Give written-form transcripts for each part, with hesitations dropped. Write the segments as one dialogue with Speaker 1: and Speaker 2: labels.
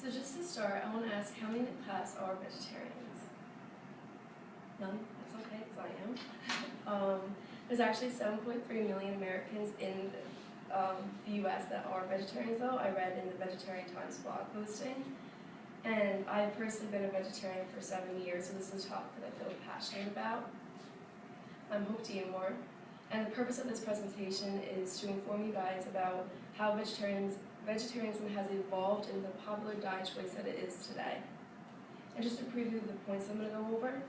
Speaker 1: So just to start, I want to ask how many in the class are vegetarians? None? That's okay, because I am. There's actually 7.3 million Americans in the U.S. that are vegetarians, though. I read in the Vegetarian Times blog posting. And I've personally been a vegetarian for 7 years, so this is a topic that I feel passionate about. Hope to eat more. And the purpose of this presentation is to inform you guys about how vegetarianism has evolved into the popular diet choice that it is today. And just to preview the points I'm going to go over,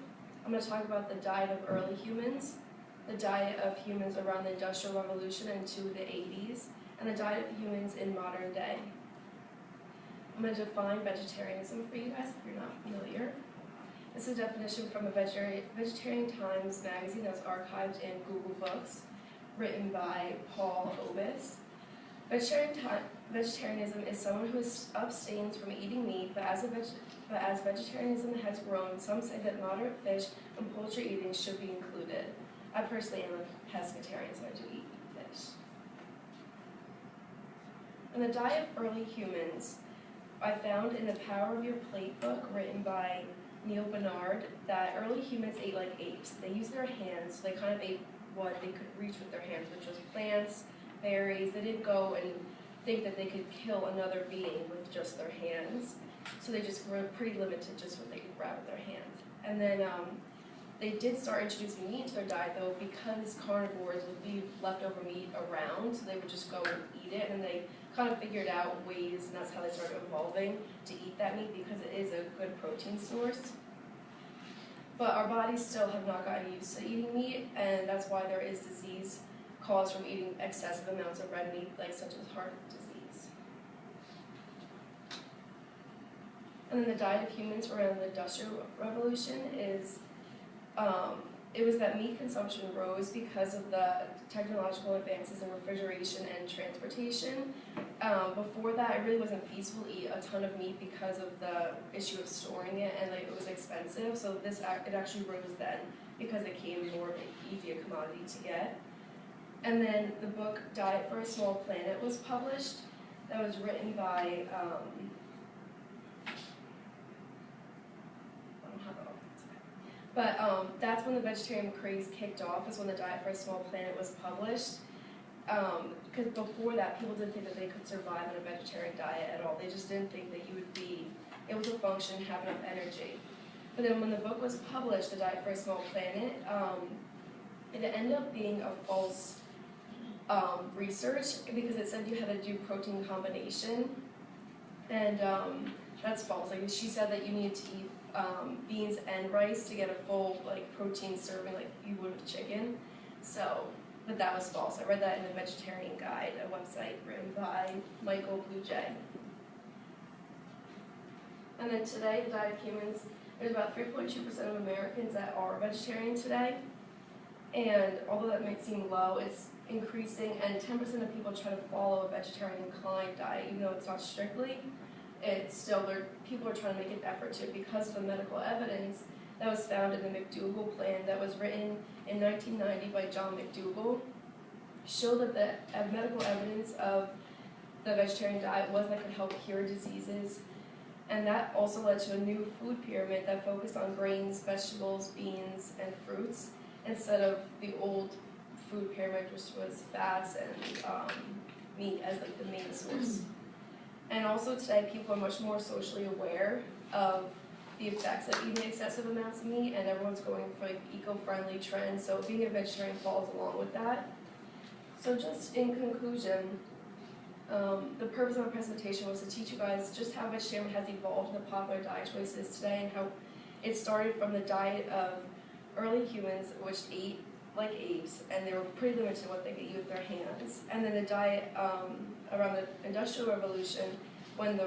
Speaker 1: I'm going to talk about the diet of early humans, the diet of humans around the Industrial Revolution into the 80s, and the diet of humans in modern day. I'm going to define vegetarianism for you guys if you're not familiar. This is a definition from a Vegetarian Times magazine that's archived in Google Books, written by Paul Obis. Vegetarianism is someone who abstains from eating meat, but as vegetarianism has grown, some say that moderate fish and poultry eating should be included. I personally am a pescatarian, so I do eat fish. And the diet of early humans, I found in the Power of Your Plate book, written by Neil Barnard, that early humans ate like apes. They used their hands, so they kind of ate what they could reach with their hands, which was plants, berries. They didn't go and think that they could kill another being with just their hands. So they just were pretty limited just what they could grab with their hands. And then they did start introducing meat into their diet, though, because carnivores would leave leftover meat around, so they would just go and eat it, and they kind of figured out ways, and that's how they started evolving, to eat that meat because it is a good protein source. But our bodies still have not gotten used to eating meat, and that's why there is disease caused from eating excessive amounts of red meat, like such as heart disease. And then the diet of humans around the Industrial Revolution is, it was that meat consumption rose because of the technological advances in refrigeration and transportation. Before that, it really wasn't feasible to eat a ton of meat because of the issue of storing it, and it was expensive. So it actually rose then because it became more of an easier commodity to get. And then the book Diet for a Small Planet was published. That was written by that's when the vegetarian craze kicked off, is when the Diet for a Small Planet was published. Because before that, people didn't think that they could survive on a vegetarian diet at all. They just didn't think that you would be able to function, have enough energy. But then when the book was published, The Diet for a Small Planet, it ended up being a false research, because it said you had to do protein combination, and that's false. Like, she said that you needed to eat beans and rice to get a full protein serving like you would with chicken. But that was false. I read that in the Vegetarian Guide, a website written by Michael Blue Jay. And then today, the diet of humans, there's about 3.2% of Americans that are vegetarian today. And although that might seem low, it's increasing, and 10% of people try to follow a vegetarian inclined diet, even though it's not strictly. It's still there. People are trying to make an effort to, because of the medical evidence that was found in the McDougall Plan that was written in 1990 by John McDougall, showed that the medical evidence of the vegetarian diet was that could help cure diseases. And that also led to a new food pyramid that focused on grains, vegetables, beans, and fruits, instead of the old food pyramid, which was fats and meat as the main source. And also today, people are much more socially aware of the effects of eating excessive amounts of meat, and everyone's going for eco-friendly trends, so being a vegetarian falls along with that. So just in conclusion, the purpose of my presentation was to teach you guys just how vegetarian has evolved in the popular diet choices today, and how it started from the diet of early humans, which ate like apes, and they were pretty limited to what they could eat with their hands. And then the diet around the Industrial Revolution, when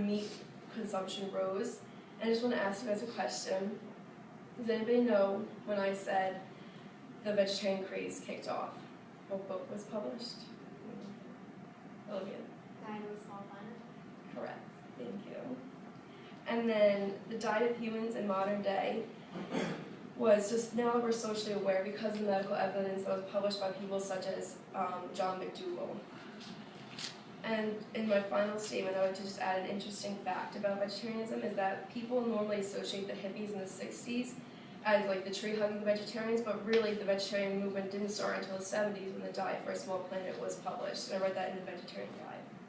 Speaker 1: meat consumption rose. And I just want to ask you guys a question. Does anybody know when I said the vegetarian craze kicked off? What book was published? Olivia?
Speaker 2: Diet of a Small Planet.
Speaker 1: Correct. Thank you. And then the diet of humans in modern day was just, now we're socially aware because of the medical evidence that was published by people such as John McDougall. And in my final statement, I would just add an interesting fact about vegetarianism is that people normally associate the hippies in the 60s as like the tree-hugging vegetarians, but really the vegetarian movement didn't start until the 70s when the Diet for a Small Planet was published. And I read that in the Vegetarian Guide.